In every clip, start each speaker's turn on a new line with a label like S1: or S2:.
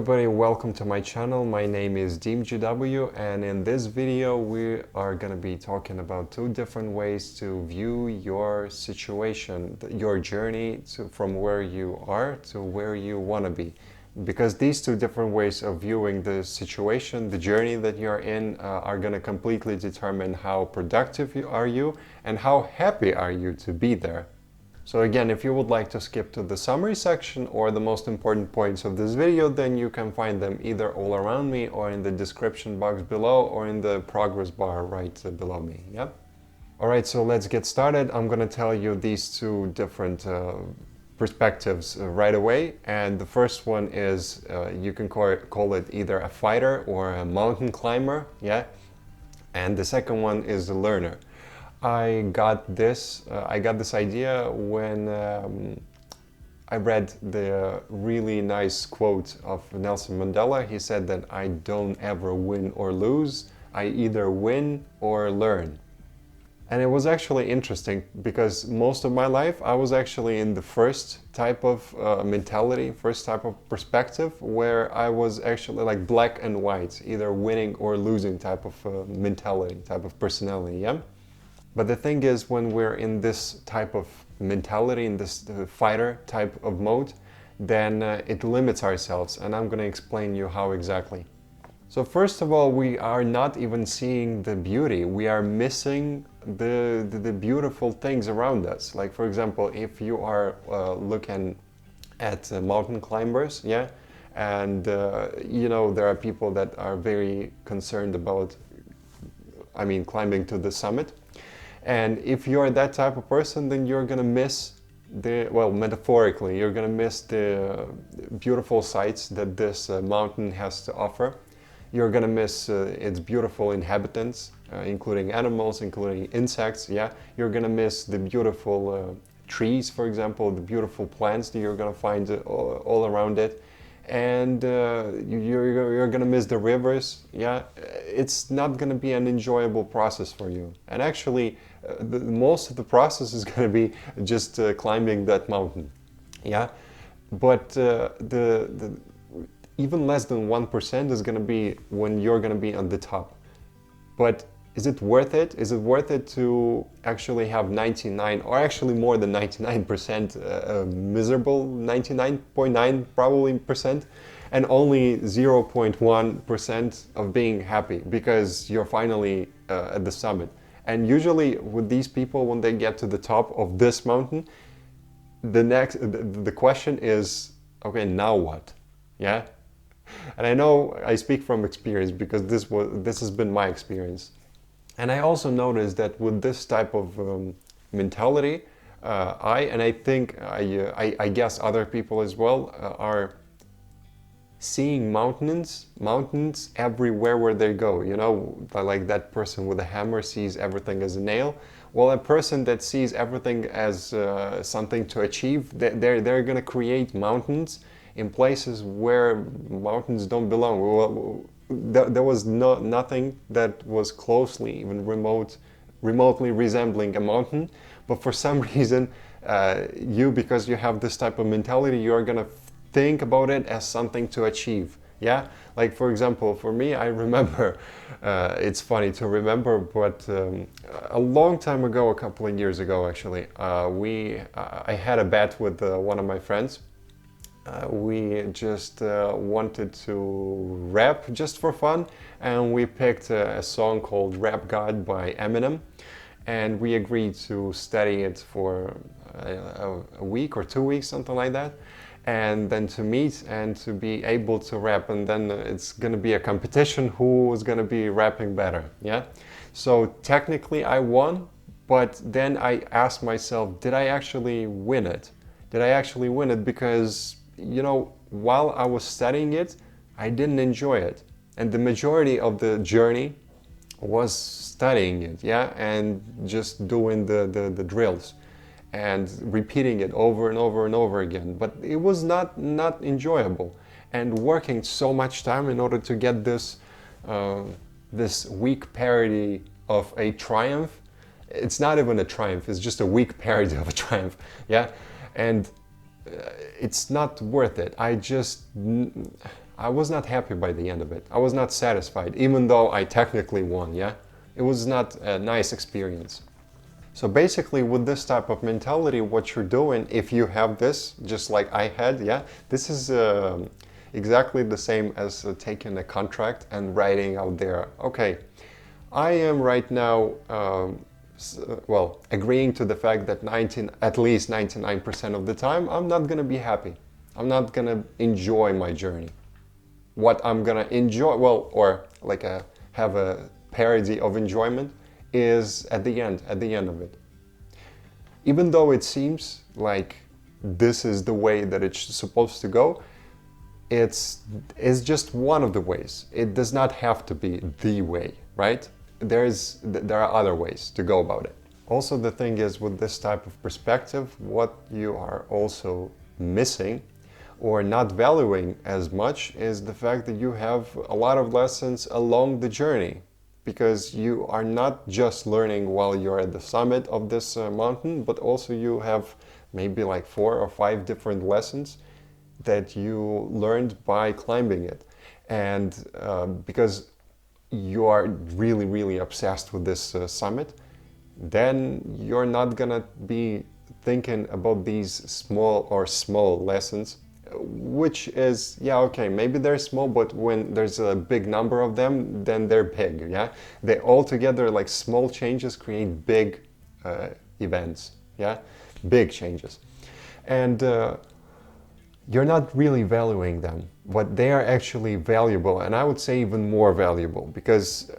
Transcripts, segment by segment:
S1: everybody, welcome to my channel. My name is DeemGW, and in this video we are going to be talking about two different ways to view your situation, your journey from where you are to where you want to be. Because these two different ways of viewing the situation, the journey that you're in, are going to completely determine how productive are you and how happy are you to be there. So again, if you would like to skip to the summary section or the most important points of this video, then you can find them either all around me or in the description box below or in the progress bar right below me. Yep. Alright, so let's get started. I'm going to tell you these two different perspectives right away. And the first one is, you can call it either a fighter or a mountain climber. Yeah. And the second one is a learner. I got this idea when I read the really nice quote of Nelson Mandela. He said that I don't ever win or lose, I either win or learn. And it was actually interesting because most of my life I was actually in the first type of mentality, first type of perspective, where I was actually like black and white, either winning or losing type of mentality, type of personality, yeah? But the thing is, when we're in this type of mentality, in this fighter type of mode, then it limits ourselves, and I'm going to explain you how exactly. So first of all, we are not even seeing the beauty. We are missing the beautiful things around us. Like for example, if you are looking at mountain climbers, yeah, and you know, there are people that are very concerned about, climbing to the summit. And if you're that type of person, then you're gonna miss metaphorically, you're gonna miss the beautiful sights that this mountain has to offer. You're gonna miss its beautiful inhabitants, including animals, including insects, yeah. You're gonna miss the beautiful trees, for example, the beautiful plants that you're gonna find all around it. And you're gonna miss the rivers, yeah. It's not gonna be an enjoyable process for you. And actually, most of the process is gonna be just climbing that mountain, yeah. But the even less than 1% is gonna be when you're gonna be on the top. But is it worth it? Is it worth it to actually have 99 or actually more than 99% miserable, 99.9 probably percent, and only 0.1% of being happy because you're finally at the summit? And usually with these people, when they get to the top of this mountain, the question is, okay, now what? Yeah. And I know I speak from experience because this has been my experience. And I also noticed that with this type of mentality, I guess other people as well are seeing mountains everywhere where they go. You know, like that person with a hammer sees everything as a nail. Well, a person that sees everything as something to achieve, they're gonna create mountains in places where mountains don't belong. Well, there was nothing that was closely, even remotely resembling a mountain. But for some reason, because you have this type of mentality, you are gonna think about it as something to achieve. Yeah, like for example, for me, I remember, it's funny to remember, but a long time ago, a couple of years ago actually, I had a bet with one of my friends. We just wanted to rap just for fun, and we picked a song called Rap God by Eminem, and we agreed to study it for a week or 2 weeks, something like that, and then to meet and to be able to rap, and then it's gonna be a competition who is gonna be rapping better, yeah? So technically I won, but then I asked myself, did I actually win it? Did I actually win it? Because, you know, while I was studying it, I didn't enjoy it. And the majority of the journey was studying it, yeah, and just doing the drills and repeating it over and over and over again. But it was not enjoyable. And working so much time in order to get this this weak parody of a triumph. It's not even a triumph, it's just a weak parody of a triumph, yeah. And it's not worth it. I was not happy by the end of it. I was not satisfied, even though I technically won, yeah? It was not a nice experience. So basically, with this type of mentality, what you're doing, if you have this, just like I had, yeah, this is exactly the same as taking a contract and writing out there, okay, I am right now, well, agreeing to the fact that at least 99% of the time, I'm not gonna be happy. I'm not gonna enjoy my journey. What I'm gonna enjoy, well, or like have a parody of enjoyment, is at the end of it. Even though it seems like this is the way that it's supposed to go, it's just one of the ways. It does not have to be the way, right? There are other ways to go about it. Also, the thing is, with this type of perspective, what you are also missing or not valuing as much is the fact that you have a lot of lessons along the journey, because you are not just learning while you're at the summit of this mountain, but also you have maybe like 4 or 5 different lessons that you learned by climbing it. And because you are really, really obsessed with this summit, then you're not gonna be thinking about these small lessons, which is, yeah, okay, maybe they're small, but when there's a big number of them, then they're big, yeah? They all together, like small changes, create big events, yeah? Big changes. And you're not really valuing them, but they are actually valuable, and I would say even more valuable, because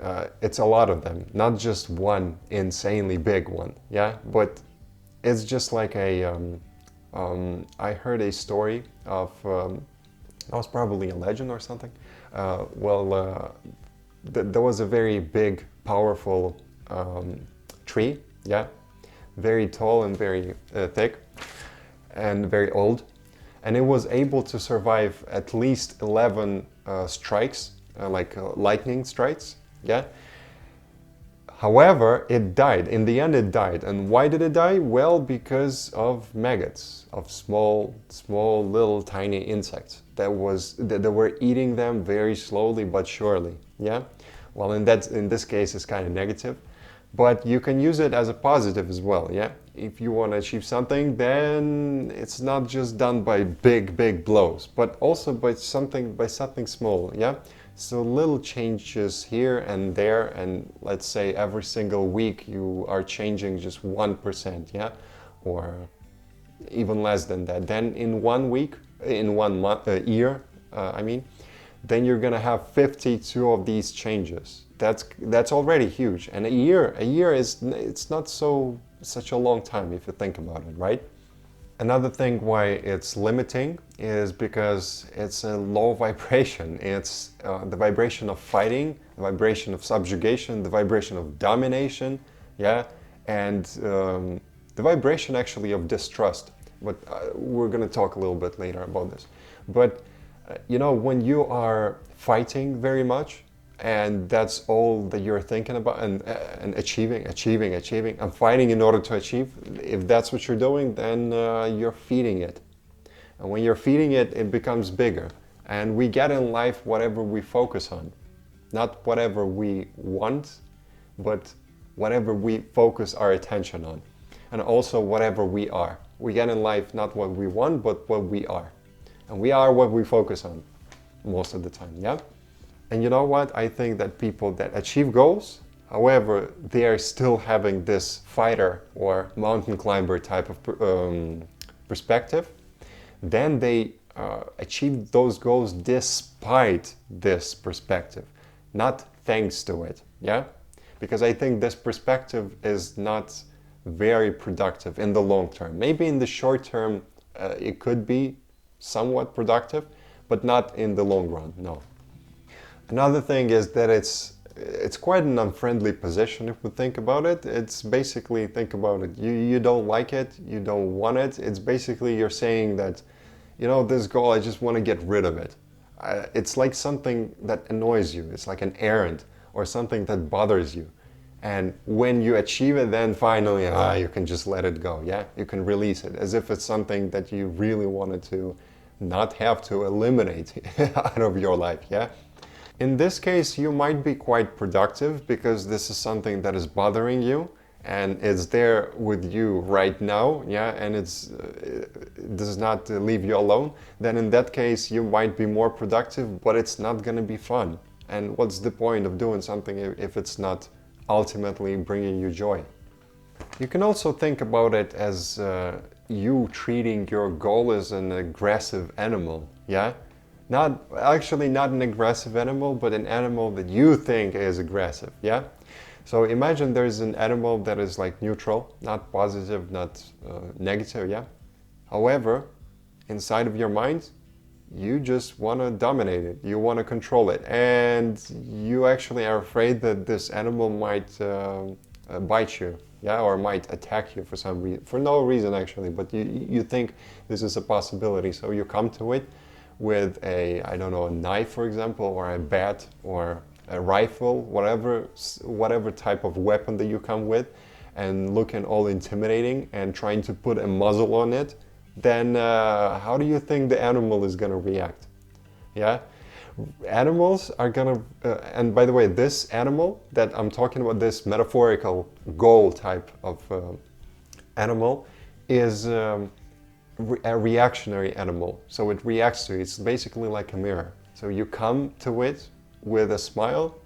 S1: it's a lot of them, not just one insanely big one, yeah? But it's just like I heard a story of, that was probably a legend or something. There was a very big, powerful tree, yeah? Very tall and very thick and very old. And it was able to survive at least 11 strikes, lightning strikes, yeah? However, it died. In the end, it died. And why did it die? Well, because of maggots, of small, little, tiny insects that were eating them very slowly but surely. Yeah. Well, in this case, it's kind of negative, but you can use it as a positive as well. Yeah. If you want to achieve something, then it's not just done by big blows, but also by something small. Yeah. So little changes here and there, and let's say every single week you are changing just 1%, yeah, or even less than that. Then in 1 week, in 1 month, year, then you're gonna have 52 of these changes. That's already huge, and a year it's not such a long time if you think about it, right? Another thing why it's limiting is because it's a low vibration. It's the vibration of fighting, the vibration of subjugation, the vibration of domination, yeah, and the vibration actually of distrust. But we're going to talk a little bit later about this. But when you are fighting very much, and that's all that you're thinking about, and achieving, and fighting in order to achieve, if that's what you're doing, then you're feeding it. And when you're feeding it, it becomes bigger. And we get in life whatever we focus on. Not whatever we want, but whatever we focus our attention on. And also whatever we are. We get in life not what we want, but what we are. And we are what we focus on most of the time, yeah? And you know what? I think that people that achieve goals, however, they are still having this fighter or mountain climber type of perspective, then they achieve those goals despite this perspective, not thanks to it, yeah? Because I think this perspective is not very productive in the long term. Maybe in the short term, it could be somewhat productive, but not in the long run, no. Another thing is that it's quite an unfriendly position if we think about it. It's basically, think about it, you don't like it, you don't want it. It's basically you're saying that, this goal, I just want to get rid of it. It's like something that annoys you. It's like an errand or something that bothers you. And when you achieve it, then finally, you can just let it go, yeah? You can release it as if it's something that you really wanted to not have to eliminate out of your life, yeah? In this case, you might be quite productive because this is something that is bothering you and it's there with you right now, yeah, and it does not leave you alone. Then in that case, you might be more productive, but it's not going to be fun. And what's the point of doing something if it's not ultimately bringing you joy? You can also think about it as you treating your goal as an aggressive animal, yeah? Not an aggressive animal, but an animal that you think is aggressive, yeah? So imagine there's an animal that is like neutral, not positive, not negative, yeah? However, inside of your mind, you just want to dominate it, you want to control it, and you actually are afraid that this animal might bite you, yeah, or might attack you for some reason, for no reason actually, but you think this is a possibility, so you come to it with a, I don't know, a knife, for example, or a bat, or a rifle, whatever type of weapon that you come with, and looking all intimidating and trying to put a muzzle on it, then how do you think the animal is gonna react? Yeah? Animals are gonna, and by the way, this animal that I'm talking about, this metaphorical goal type of animal, is a reactionary animal. So it reacts to it. It's basically like a mirror. So you come to it with a smile,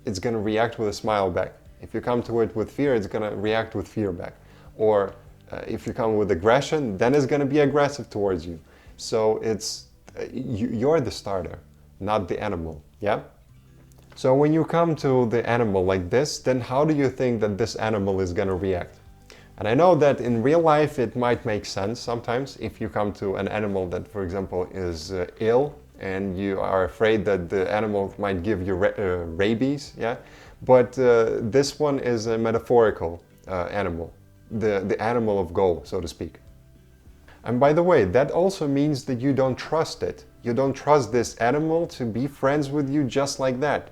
S1: it's gonna react with a smile back. If you come to it with fear, it's gonna react with fear back. Or if you come with aggression, then it's gonna be aggressive towards you. So it's you're the starter, not the animal, yeah? So when you come to the animal like this, then how do you think that this animal is gonna react? And I know that in real life it might make sense sometimes if you come to an animal that, for example, is ill and you are afraid that the animal might give you rabies, yeah? But this one is a metaphorical animal, the animal of goal, so to speak. And by the way, that also means that you don't trust it. You don't trust this animal to be friends with you just like that.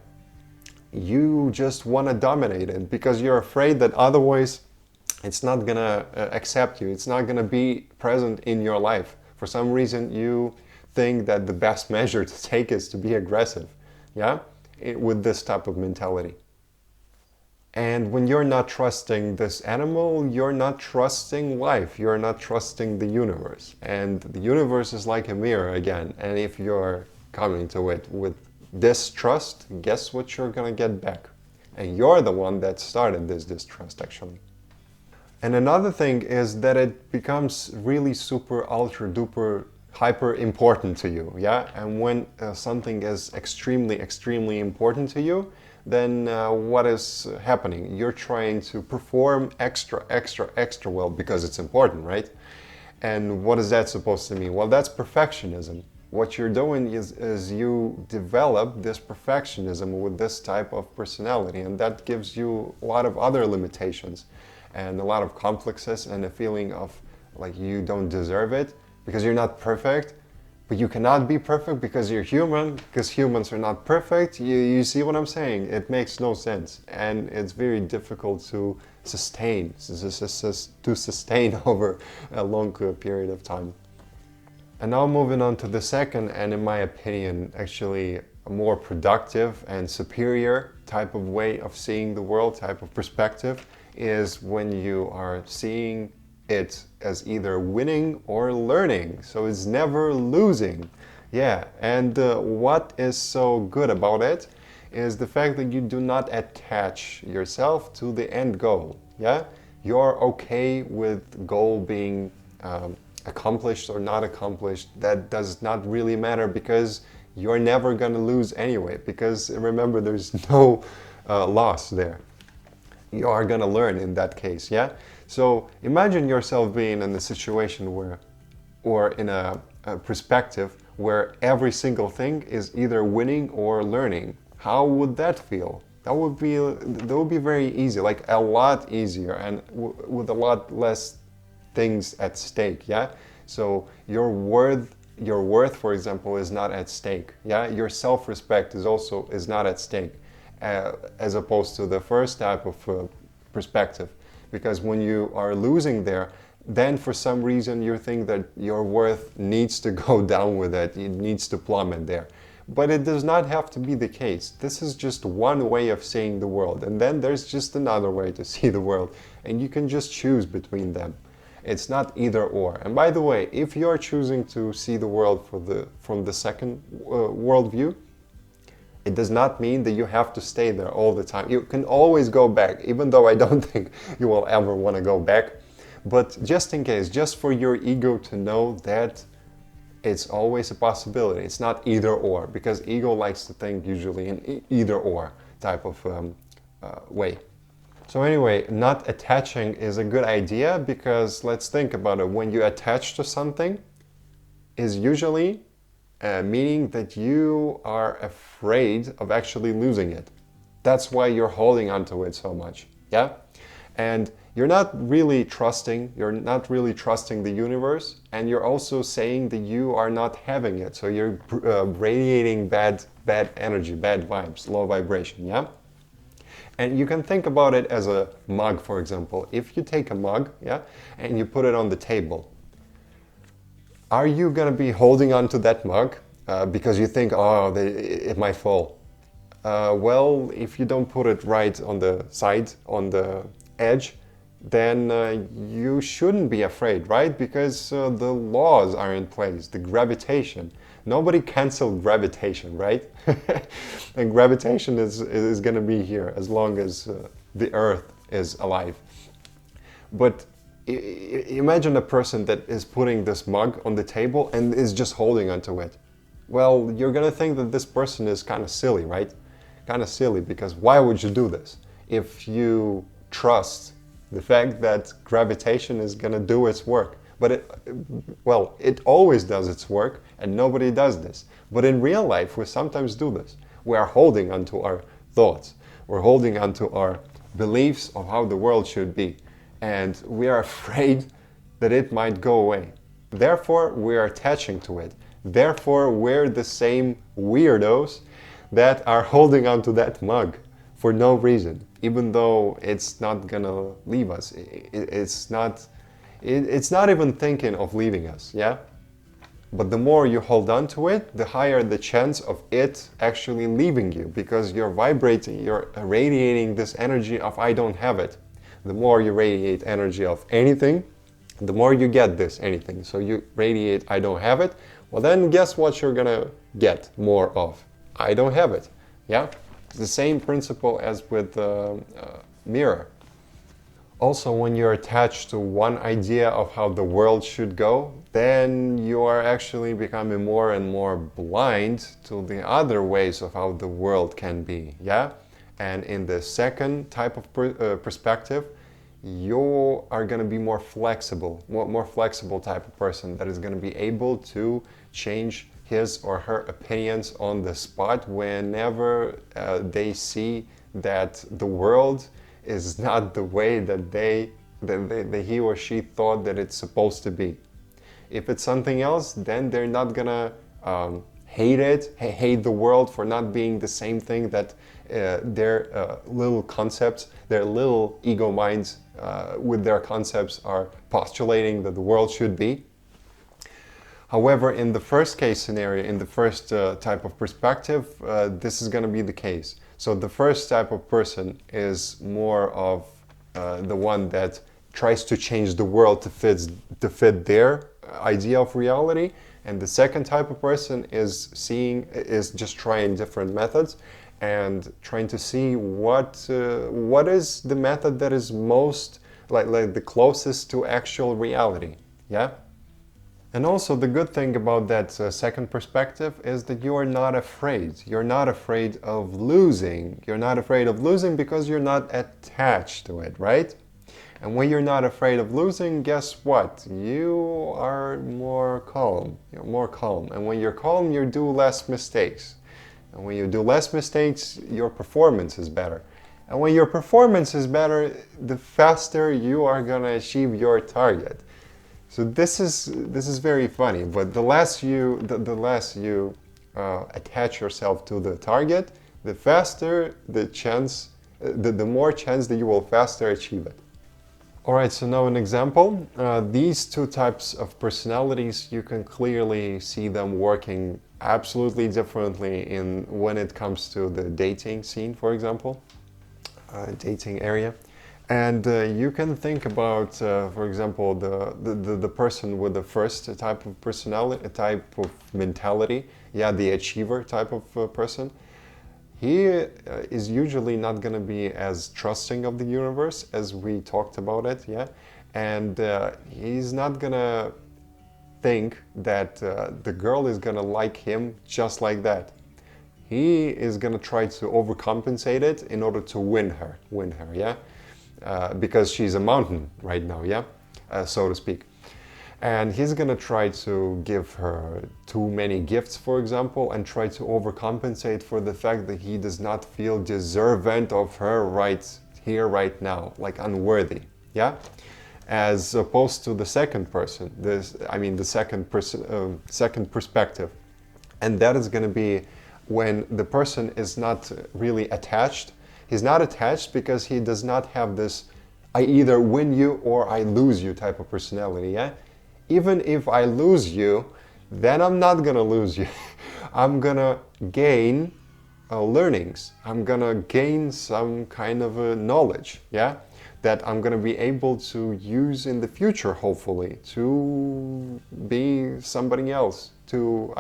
S1: You just want to dominate it because you're afraid that otherwise it's not gonna accept you. It's not gonna be present in your life. For some reason, you think that the best measure to take is to be aggressive, yeah? With this type of mentality. And when you're not trusting this animal, you're not trusting life, you're not trusting the universe. And the universe is like a mirror again. And if you're coming to it with distrust, guess what you're gonna get back? And you're the one that started this distrust, actually. And another thing is that it becomes really super, ultra duper, hyper important to you, yeah? And when something is extremely, extremely important to you, then what is happening? You're trying to perform extra well because it's important, right? And what is that supposed to mean? Well, that's perfectionism. What you're doing is you develop this perfectionism with this type of personality, and that gives you a lot of other limitations and a lot of complexes and a feeling of like you don't deserve it because you're not perfect. But you cannot be perfect because you're human, because humans are not perfect. You see what I'm saying? It makes no sense. And it's very difficult to sustain over a long period of time. And now moving on to the second, and in my opinion, actually a more productive and superior type of way of seeing the world, type of perspective, is when you are seeing it as either winning or learning. So it's never losing. Yeah, and what is so good about it is the fact that you do not attach yourself to the end goal. Yeah, you're okay with goal being accomplished or not accomplished. That does not really matter because you're never gonna lose anyway, because remember, there's no loss there. You are gonna learn in that case, yeah? So imagine yourself being in a situation where, or in a perspective where every single thing is either winning or learning. How would that feel? That would be very easy, like a lot easier, and with a lot less things at stake, yeah? So your worth, for example, is not at stake, yeah? Your self-respect is not at stake, as opposed to the first type of perspective. Because when you are losing there, then for some reason you think that your worth needs to go down with it, it needs to plummet there. But it does not have to be the case. This is just one way of seeing the world, and then there's just another way to see the world, and you can just choose between them. It's not either or. And by the way, if you're choosing to see the world from the second worldview, it does not mean that you have to stay there all the time. You can always go back, even though I don't think you will ever want to go back. But just in case, just for your ego to know that it's always a possibility. It's not either or, because ego likes to think usually in either or type of way. So anyway, not attaching is a good idea, because let's think about it. When you attach to something, is usually meaning that you are afraid of actually losing it. That's why you're holding onto it so much. Yeah? And you're not really trusting the universe, and you're also saying that you are not having it. So you're radiating bad energy, bad vibes, low vibration. Yeah? And you can think about it as a mug, for example. If you take a mug, yeah, and you put it on the table, are you going to be holding on to that mug because you think, oh, it might fall? Well, if you don't put it right on the side, on the edge, then you shouldn't be afraid, right? Because the laws are in place, the gravitation. Nobody canceled gravitation, right? And gravitation is going to be here as long as the Earth is alive. But imagine a person that is putting this mug on the table and is just holding onto it. Well, you're going to think that this person is kind of silly, right? Kind of silly, because why would you do this? If you trust the fact that gravitation is going to do its work. But it always does its work, and nobody does this. But in real life, we sometimes do this. We are holding onto our thoughts. We're holding onto our beliefs of how the world should be. And we are afraid that it might go away. Therefore, we are attaching to it. Therefore, we're the same weirdos that are holding onto that mug for no reason, even though it's not gonna leave us. It's not even thinking of leaving us, yeah? But the more you hold on to it, the higher the chance of it actually leaving you, because you're vibrating, you're radiating this energy of I don't have it. The more you radiate energy of anything, the more you get this anything. So you radiate I don't have it, well then guess what you're gonna get more of? I don't have it, yeah? It's the same principle as with the mirror. Also, when you're attached to one idea of how the world should go, then you are actually becoming more and more blind to the other ways of how the world can be, yeah? And in the second type of perspective, you are going to be more flexible type of person that is going to be able to change his or her opinions on the spot whenever they see that the world is not the way that he or she thought that it's supposed to be. If it's something else, then they're not gonna hate the world for not being the same thing that their little concepts, their little ego minds with their concepts are postulating that the world should be. However, in the first case scenario, in the first type of perspective, this is going to be the case. So the first type of person is more of the one that tries to change the world to fit their idea of reality, and the second type of person is just trying different methods and trying to see what is the method that is most like the closest to actual reality. Yeah. And also the good thing about that second perspective is that you are not afraid. You're not afraid of losing. You're not afraid of losing because you're not attached to it, right? And when you're not afraid of losing, guess what? You are more calm. You're more calm. And when you're calm, you do less mistakes. And when you do less mistakes, your performance is better. And when your performance is better, the faster you are going to achieve your target. So this is very funny, but the less you attach yourself to the target, the faster the chance, the more chance that you will faster achieve it. All right, so now an example. These two types of personalities, you can clearly see them working absolutely differently in when it comes to the dating scene, for example, dating area. And you can think about, for example, the person with the first type of personality, type of mentality, yeah, the achiever type of person. He is usually not going to be as trusting of the universe as we talked about it, yeah? And he's not going to think that the girl is going to like him just like that. He is going to try to overcompensate it in order to win her, yeah? Because she's a mountain right now, yeah? So to speak. And he's gonna try to give her too many gifts, for example, and try to overcompensate for the fact that he does not feel deserving of her right here, right now, like unworthy, yeah? As opposed to the second person, the second perspective. And that is gonna be when the person is not really attached. He's not attached because he does not have this I either win you or I lose you type of personality, yeah? Even if I lose you, then I'm not gonna lose you. I'm gonna gain learnings. I'm gonna gain some kind of knowledge, yeah? That I'm gonna be able to use in the future, hopefully, to be somebody else, to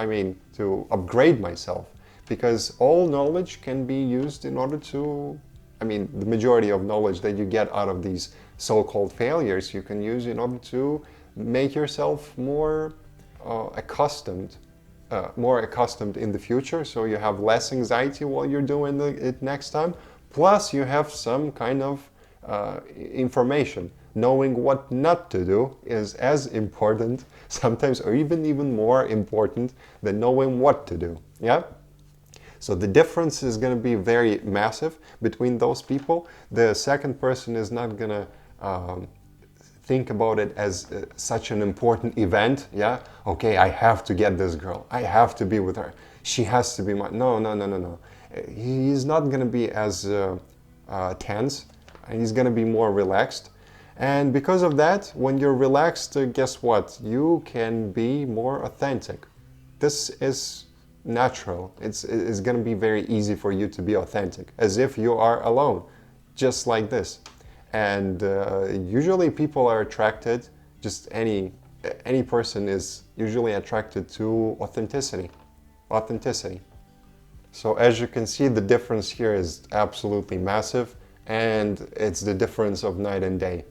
S1: upgrade myself. Because all knowledge can be used in order to, the majority of knowledge that you get out of these so-called failures, you can use in order to make yourself more accustomed in the future, so you have less anxiety while you're doing it next time. Plus, you have some kind of information. Knowing what not to do is as important, sometimes, or even more important than knowing what to do. Yeah. So the difference is going to be very massive between those people. The second person is not going to think about it as such an important event, yeah? Okay, I have to get this girl. I have to be with her. She has to be my... No. He's not going to be as tense. He's going to be more relaxed. And because of that, when you're relaxed, guess what? You can be more authentic. This is natural. It's going to be very easy for you to be authentic, as if you are alone, just like this. And usually people are attracted, just any person is usually attracted to authenticity. So as you can see, the difference here is absolutely massive, and it's the difference of night and day.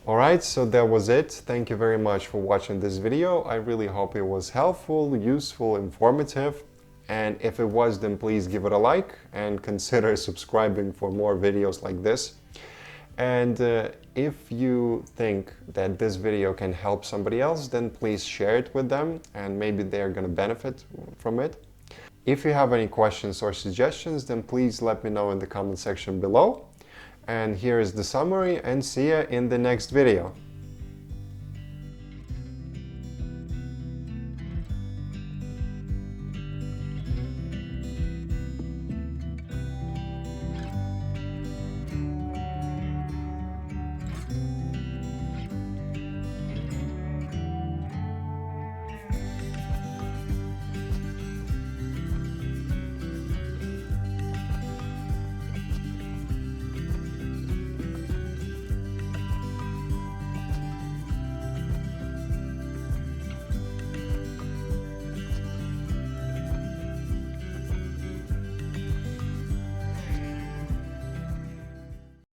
S1: Alright, so that was it. Thank you very much for watching this video. I really hope it was helpful, useful, informative. And if it was, then please give it a like and consider subscribing for more videos like this. And if you think that this video can help somebody else, then please share it with them and maybe they're going to benefit from it. If you have any questions or suggestions, then please let me know in the comment section below. And here is the summary, and see you in the next video.